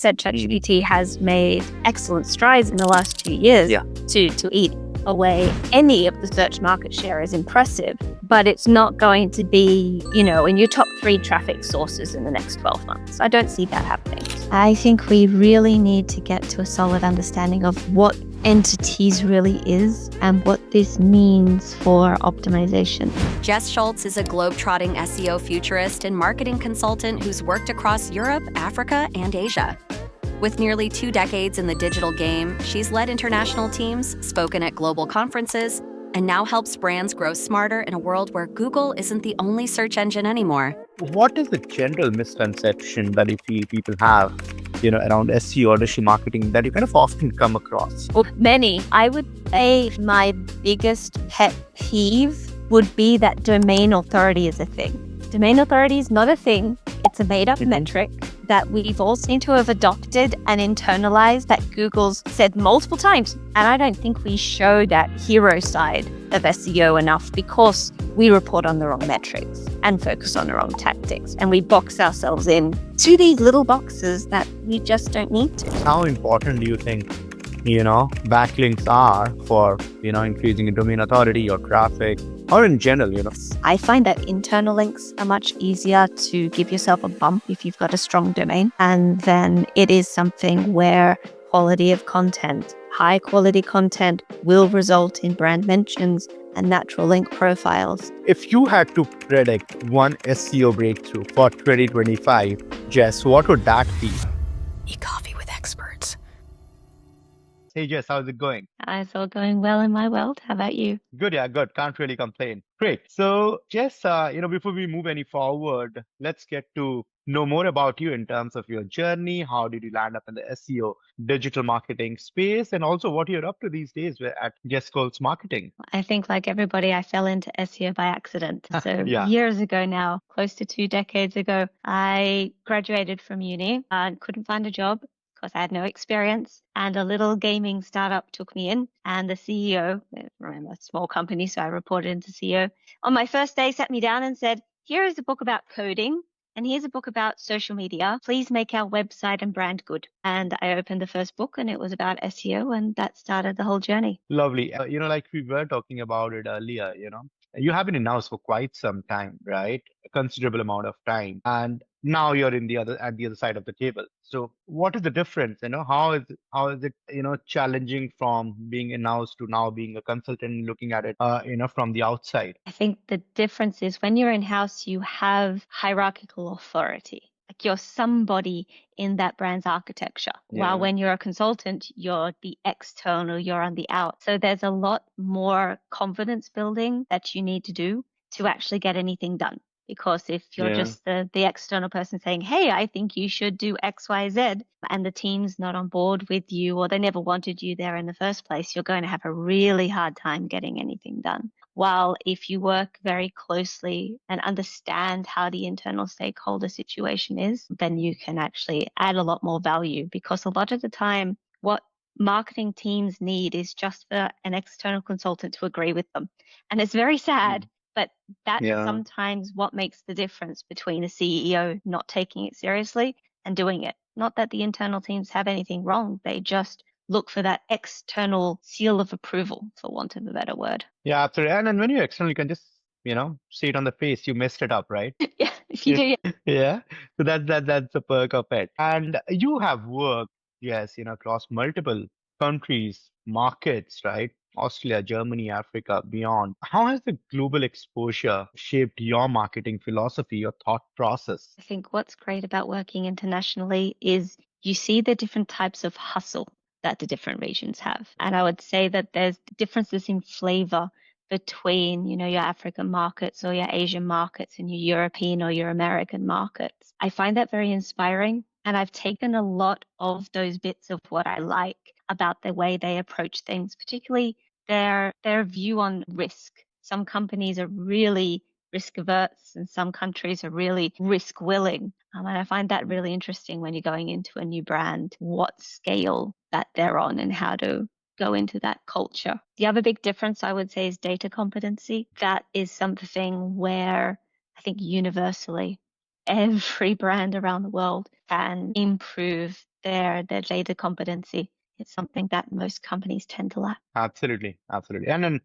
said ChatGPT has made excellent strides in the last 2 years to eat away any of the search market share is impressive, but it's not going to be, in your top 3 traffic sources in the next 12 months. I don't see that happening. I think we really need to get to a solid understanding of what entities really is and what this means for optimization. Jes Scholz is a globe-trotting SEO futurist and marketing consultant who's worked across Europe, Africa, and Asia. With nearly 2 decades in the digital game, she's led international teams, spoken at global conferences, and now helps brands grow smarter in a world where Google isn't the only search engine anymore. What is the general misconception that you feel people have, around SEO or digital marketing that you kind of often come across? Well, many. I would say my biggest pet peeve would be that domain authority is a thing. Domain authority is not a thing. It's a made-up metric that we've all seemed to have adopted and internalized that Google's said multiple times. And I don't think we show that hero side of SEO enough because we report on the wrong metrics and focus on the wrong tactics. And we box ourselves in to these little boxes that we just don't need to. How important do you think, backlinks are for, increasing in domain authority or traffic or in general, I find that internal links are much easier to give yourself a bump if you've got a strong domain. And then it is something where quality of content, high quality content will result in brand mentions and natural link profiles. If you had to predict one SEO breakthrough for 2025, Jes, what would that be? E-coffee with experts. Hey Jes, how's it going? It's all going well in my world. How about you? Good, yeah, good. Can't really complain. Great. So Jes, before we move any forward, let's get to know more about you in terms of your journey. How did you land up in the SEO digital marketing space, and also what you're up to these days at Jes Scholz Marketing? I think like everybody, I fell into SEO by accident. So Yeah. years ago now, close to 2 decades ago, I graduated from uni and couldn't find a job because I had no experience. And a little gaming startup took me in, and the CEO, I'm a small company, so I reported into CEO, on my first day sat me down and said, here is a book about coding. And here's a book about social media. Please make our website and brand good. And I opened the first book and it was about SEO, and that started the whole journey. Lovely. Like we were talking about it earlier, you have been in-house for quite some time, right? A considerable amount of time. And now you're at the other side of the table. So what is the difference? How is it, challenging from being in-house to now being a consultant, looking at it, from the outside? I think the difference is when you're in-house, you have hierarchical authority. Like you're somebody in that brand's architecture. While when you're a consultant, you're the external, you're on the out. So there's a lot more confidence building that you need to do to actually get anything done. Because if you're just the external person saying, hey, I think you should do X, Y, Z, and the team's not on board with you, or they never wanted you there in the first place, you're going to have a really hard time getting anything done. While if you work very closely and understand how the internal stakeholder situation is, then you can actually add a lot more value, because a lot of the time, what marketing teams need is just for an external consultant to agree with them. And it's very sad. But that's sometimes what makes the difference between a CEO not taking it seriously and doing it. Not that the internal teams have anything wrong. They just look for that external seal of approval, for want of a better word. Yeah, absolutely. And when you're external, you can just, see it on the face. You messed it up, right? Yeah, if you do, yeah. Yeah. So that's the perk of it. And you have worked, yes, across multiple countries, markets, right? Australia, Germany, Africa, beyond. How has the global exposure shaped your marketing philosophy, your thought process? I think what's great about working internationally is you see the different types of hustle that the different regions have. And I would say that there's differences in flavor between, your African markets or your Asian markets and your European or your American markets. I find that very inspiring. And I've taken a lot of those bits of what I like about the way they approach things, particularly their view on risk. Some companies are really risk averse and some countries are really risk willing. And I find that really interesting when you're going into a new brand, what scale that they're on and how to go into that culture. The other big difference I would say is data competency. That is something where I think universally every brand around the world can improve their data competency. It's something that most companies tend to lack. Absolutely, absolutely. And then,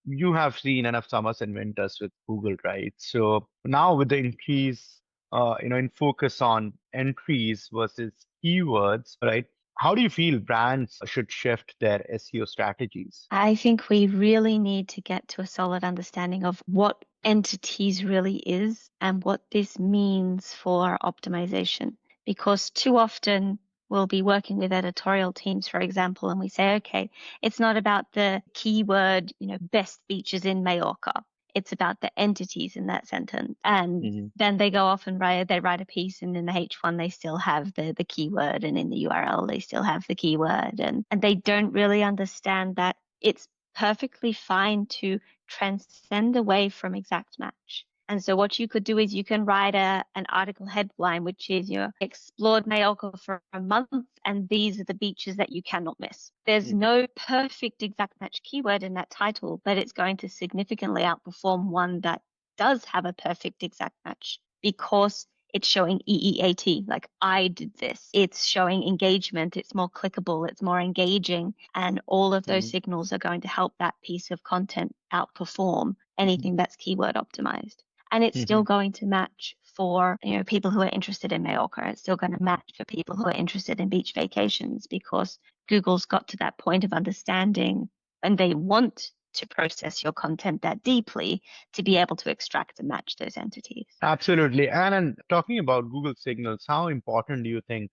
you have seen enough summers and winters with Google, right? So now with the increase, in focus on entries versus keywords, right? How do you feel brands should shift their SEO strategies? I think we really need to get to a solid understanding of what entities really is and what this means for optimization. Because too often we'll be working with editorial teams, for example, and we say, okay, it's not about the keyword, best beaches in Mallorca. It's about the entities in that sentence. And then they go off and write a piece, and in the H1 they still have the keyword, and in the URL they still have the keyword. And they don't really understand that it's perfectly fine to transcend away from exact match. And so what you could do is you can write an article headline, which is explored Mallorca for a month, and these are the beaches that you cannot miss. There's no perfect exact match keyword in that title, but it's going to significantly outperform one that does have a perfect exact match because it's showing EEAT, like I did this. It's showing engagement. It's more clickable. It's more engaging. And all of those signals are going to help that piece of content outperform anything that's keyword optimized. And it's still going to match for people who are interested in Mallorca. It's still going to match for people who are interested in beach vacations because Google's got to that point of understanding and they want to process your content that deeply to be able to extract and match those entities. Absolutely. And then talking about Google signals, how important do you think,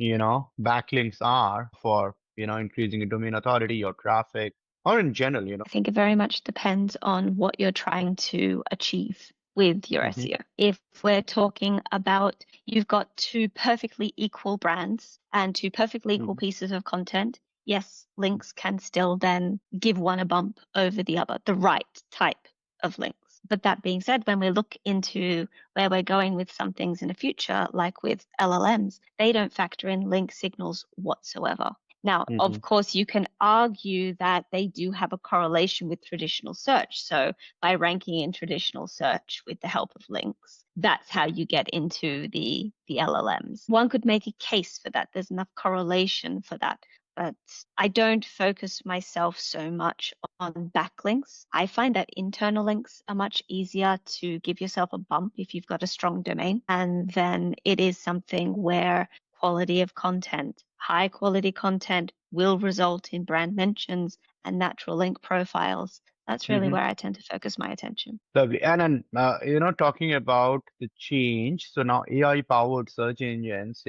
backlinks are for, increasing your domain authority or traffic or in general, I think it very much depends on what you're trying to achieve with your SEO. If we're talking about you've got two perfectly equal brands and two perfectly equal pieces of content, yes, links can still then give one a bump over the other, the right type of links. But that being said, when we look into where we're going with some things in the future, like with LLMs, they don't factor in link signals whatsoever. Now, of course, you can argue that they do have a correlation with traditional search. So by ranking in traditional search with the help of links, that's how you get into the LLMs. One could make a case for that. There's enough correlation for that. But I don't focus myself so much on backlinks. I find that internal links are much easier to give yourself a bump if you've got a strong domain. And then it is something where quality of content, high quality content will result in brand mentions and natural link profiles. That's really where I tend to focus my attention. Lovely. And then, talking about the change, so now AI-powered search engines,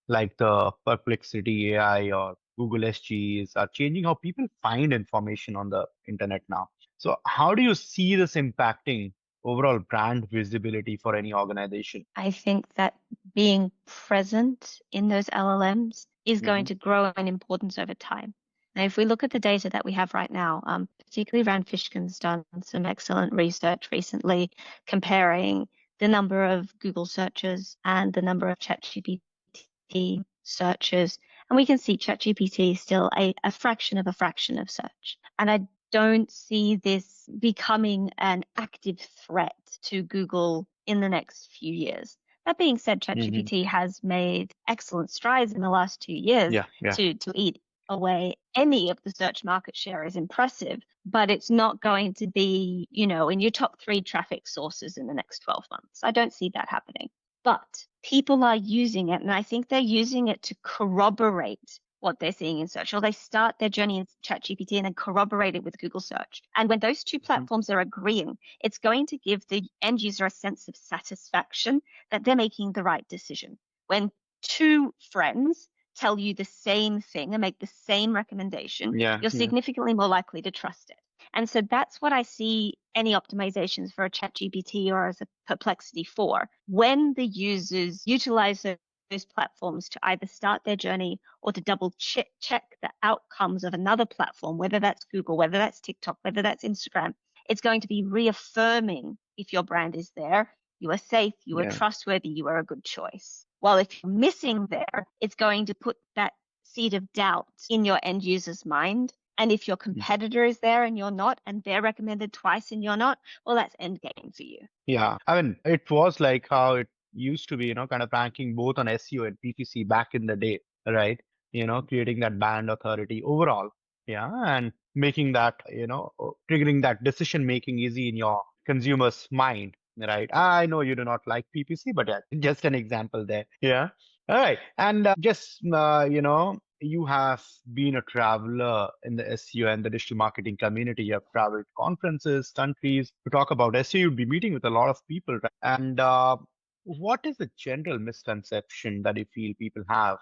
like the Perplexity AI or Google SGs are changing how people find information on the internet now. So how do you see this impacting overall brand visibility for any organization? I think that being present in those LLMs is going to grow in importance over time. Now, if we look at the data that we have right now, particularly Rand Fishkin's done some excellent research recently comparing the number of Google searches and the number of ChatGPT searches. And we can see ChatGPT is still a fraction of search. And I don't see this becoming an active threat to Google in the next few years. That being said, ChatGPT has made excellent strides in the last 2 years to eat away any of the search market share is impressive, but it's not going to be, in your top 3 traffic sources in the next 12 months. I don't see that happening. But people are using it, and I think they're using it to corroborate what they're seeing in search, or they start their journey in ChatGPT and then corroborate it with Google search. And when those two platforms are agreeing, it's going to give the end user a sense of satisfaction that they're making the right decision. When two friends tell you the same thing and make the same recommendation, you're significantly more likely to trust it. And so that's what I see any optimizations for a ChatGPT or as a Perplexity for. When the users utilize those platforms to either start their journey or to double check the outcomes of another platform, whether that's Google, whether that's TikTok, whether that's Instagram, it's going to be reaffirming if your brand is there, you are safe, you are trustworthy, you are a good choice. While if you're missing there, it's going to put that seed of doubt in your end user's mind. And if your competitor is there and you're not, and they're recommended twice and you're not, well, that's end game for you. Yeah. I mean, it was like how it used to be, kind of ranking both on SEO and PPC back in the day, right? Creating that brand authority overall, yeah, and making that, triggering that decision making easy in your consumer's mind, right? I know you do not like PPC, but yeah, just an example there. Yeah. All right. And just, you have been a traveler in the SEO and the digital marketing community. You have traveled conferences, countries to talk about SEO. You'll be meeting with a lot of people, right? And what is the general misconception that you feel people have,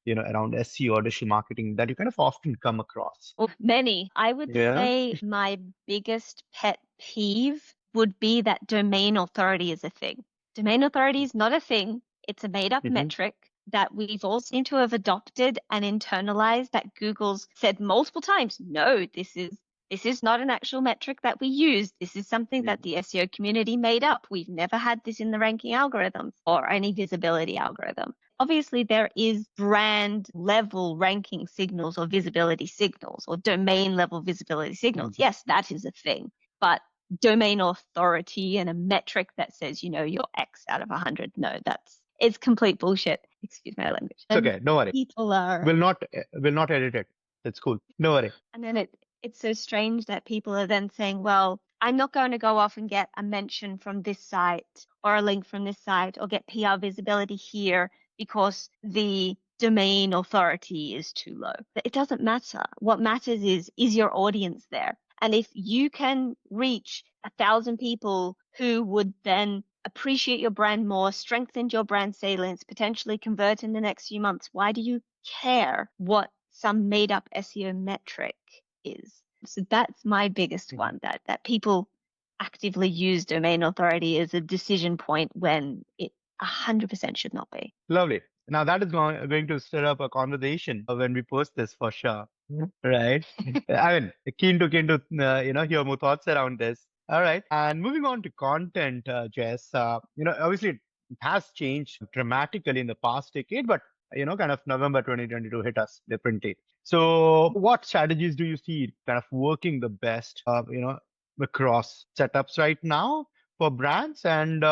around SEO or digital marketing that you kind of often come across? Well, many. I would Yeah. say my biggest pet peeve would be that domain authority is a thing. Domain authority is not a thing. It's a made up Hmm. metric that we've all seemed to have adopted and internalized that Google's said multiple times, no, this is not an actual metric that we use. This is something that the SEO community made up. We've never had this in the ranking algorithms or any visibility algorithm. Obviously, there is brand level ranking signals or visibility signals or domain level visibility signals. Yes, that is a thing. But domain authority and a metric that says, you're X out of 100, no, it's complete bullshit. Excuse my language. It's okay. Don't worry. People are. Will not edit it. It's cool. Don't worry. And then it's so strange that people are then saying, well, I'm not going to go off and get a mention from this site or a link from this site or get PR visibility here because the domain authority is too low. It doesn't matter. What matters is your audience there? And if you can reach 1,000 people who would then appreciate your brand more, strengthen your brand salience, potentially convert in the next few months, why do you care what some made up SEO metric is? So that's my biggest one, that people actively use domain authority as a decision point when it 100% should not be. Lovely. Now that is going to stir up a conversation when we post this for sure. Right. I mean, keen to hear more thoughts around this. All right. And moving on to content, Jess, obviously it has changed dramatically in the past decade, but kind of November 2022 hit us differently. So what strategies do you see kind of working the best, across setups right now for brands, and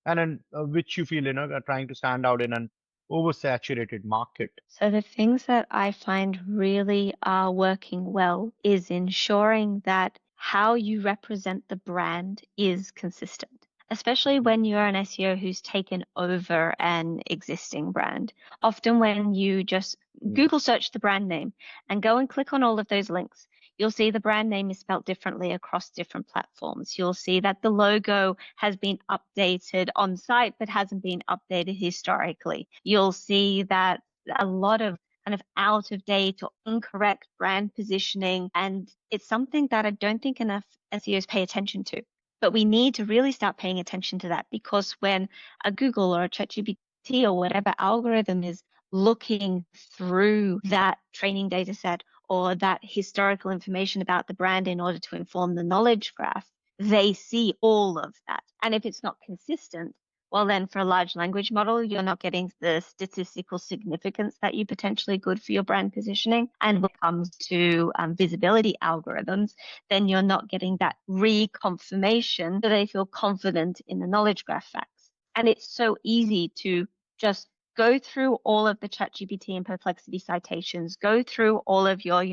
then which you feel, are trying to stand out in an oversaturated market? So the things that I find really are working well is ensuring that how you represent the brand is consistent, especially when you're an SEO who's taken over an existing brand. Often when you just Google search the brand name and go and click on all of those links, you'll see the brand name is spelled differently across different platforms. You'll see that the logo has been updated on site but hasn't been updated historically. You'll see that a lot of kind of out of date or incorrect brand positioning, and it's something that I don't think enough SEOs pay attention to. But we need to really start paying attention to that, because when a Google or a ChatGPT or whatever algorithm is looking through that training data set or that historical information about the brand in order to inform the knowledge graph, they see all of that. And if it's not consistent, well, then for a large language model, you're not getting the statistical significance that you potentially could for your brand positioning. And when it comes to visibility algorithms, then you're not getting that reconfirmation so they feel confident in the knowledge graph facts. And it's so easy to just go through all of the ChatGPT and Perplexity citations, go through all of your,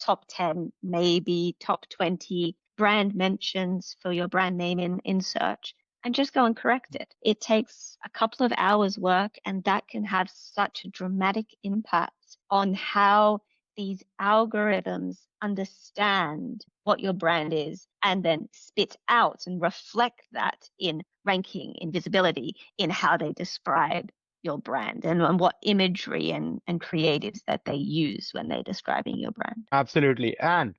top 10, maybe top 20 brand mentions for your brand name in search, and just go and correct it. It takes a couple of hours work, and that can have such a dramatic impact on how these algorithms understand what your brand is and then spit out and reflect that in ranking, in visibility, in how they describe your brand and what imagery and creatives that they use when they're describing your brand. Absolutely. And,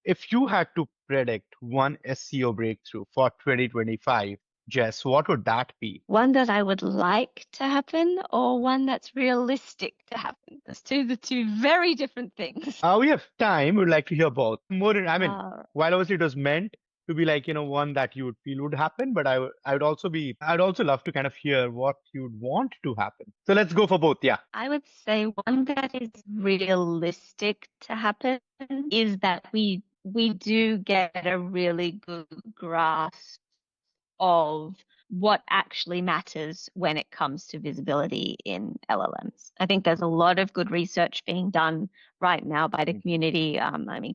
if you had to predict one SEO breakthrough for 2025, Jess, what would that be? One that I would like to happen, or one that's realistic to happen? That's the two very different things. We have time. We'd like to hear both. While obviously it was meant to be like, one that you would feel would happen, but I'd also love to kind of hear what you'd want to happen. So let's go for both. Yeah. I would say one that is realistic to happen is that we do get a really good grasp of what actually matters when it comes to visibility in LLMs. I think there's a lot of good research being done right now by the community.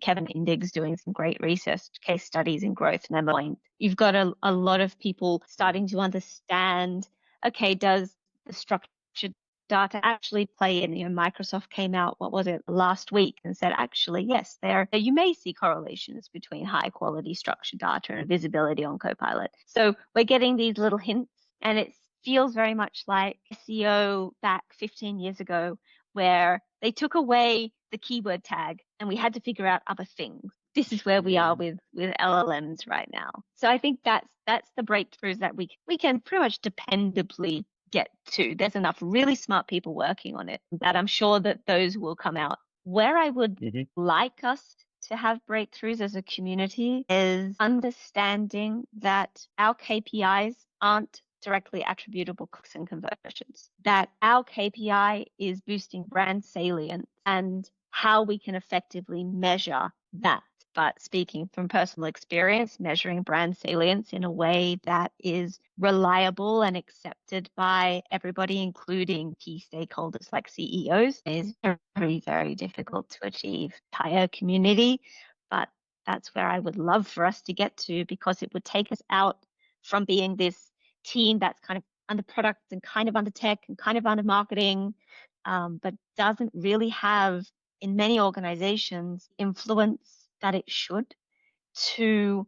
Kevin Indig's doing some great research, case studies in growth and ML. You've got a lot of people starting to understand, okay, does the structured data actually play in? Microsoft came out, what was it, last week and said, actually, yes, you may see correlations between high quality structured data and visibility on Copilot. So we're getting these little hints, and it feels very much like SEO back 15 years ago, where they took away the keyword tag and we had to figure out other things. This is where we are with LLMs right now. So I think that's the breakthroughs that we can pretty much dependably get to. There's enough really smart people working on it that I'm sure that those will come out. Where I would like us to have breakthroughs as a community is understanding that our KPIs aren't directly attributable clicks and conversions, that our KPI is boosting brand salience and how we can effectively measure that. But speaking from personal experience, measuring brand salience in a way that is reliable and accepted by everybody, including key stakeholders like CEOs, is very, very difficult to achieve. Entire community, but that's where I would love for us to get to, because it would take us out from being this team that's kind of under product and kind of under tech and kind of under marketing, but doesn't really have, in many organizations, influence that it should, to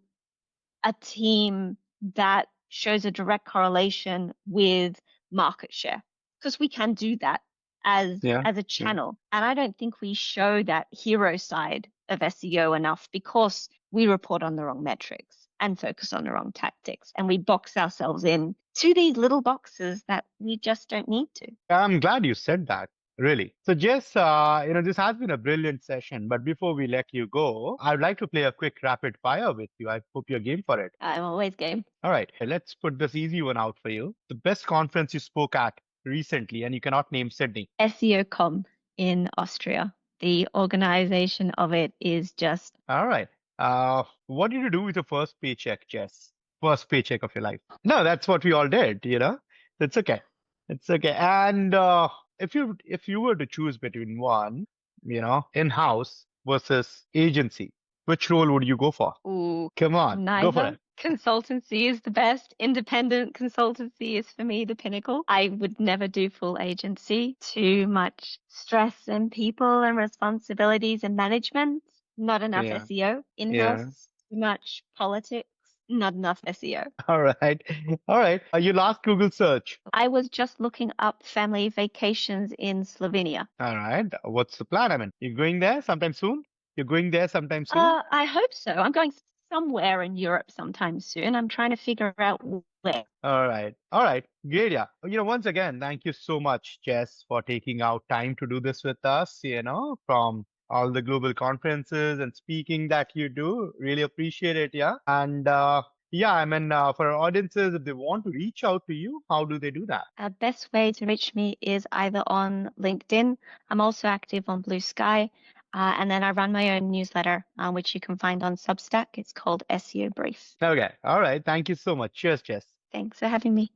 a team that shows a direct correlation with market share, because we can do that as a channel. And I don't think we show that hero side of SEO enough, because we report on the wrong metrics and focus on the wrong tactics, and we box ourselves in to these little boxes that we just don't need to. I'm glad you said that. Really. So, Jess, this has been a brilliant session. But before we let you go, I'd like to play a quick rapid fire with you. I hope you're game for it. I'm always game. All right. Let's put this easy one out for you. The best conference you spoke at recently, and you cannot name Sydney. SEOcom in Austria. The organization of it is just... All right. What did you do with your first paycheck, Jess? First paycheck of your life. No, that's what we all did, It's okay. It's okay. And if you were to choose between one, in-house versus agency, which role would you go for? Ooh, come on, neither. Go for it. Consultancy is the best. Independent consultancy is, for me, the pinnacle. I would never do full agency. Too much stress and people and responsibilities and management. Not enough SEO. In-house, too much politics. Not enough SEO. All right. Your last Google search. I was just looking up family vacations in Slovenia. All right. What's the plan? You're going there sometime soon? I hope so. I'm going somewhere in Europe sometime soon. I'm trying to figure out where. All right. Great. Yeah. Once again, thank you so much, Jess, for taking out time to do this with us, from all the global conferences and speaking that you do. Really appreciate it. Yeah. And for our audiences, if they want to reach out to you, how do they do that? Best way to reach me is either on LinkedIn. I'm also active on Blue Sky. And then I run my own newsletter, which you can find on Substack. It's called SEO Brief. Okay. All right. Thank you so much. Cheers, Jess. Thanks for having me.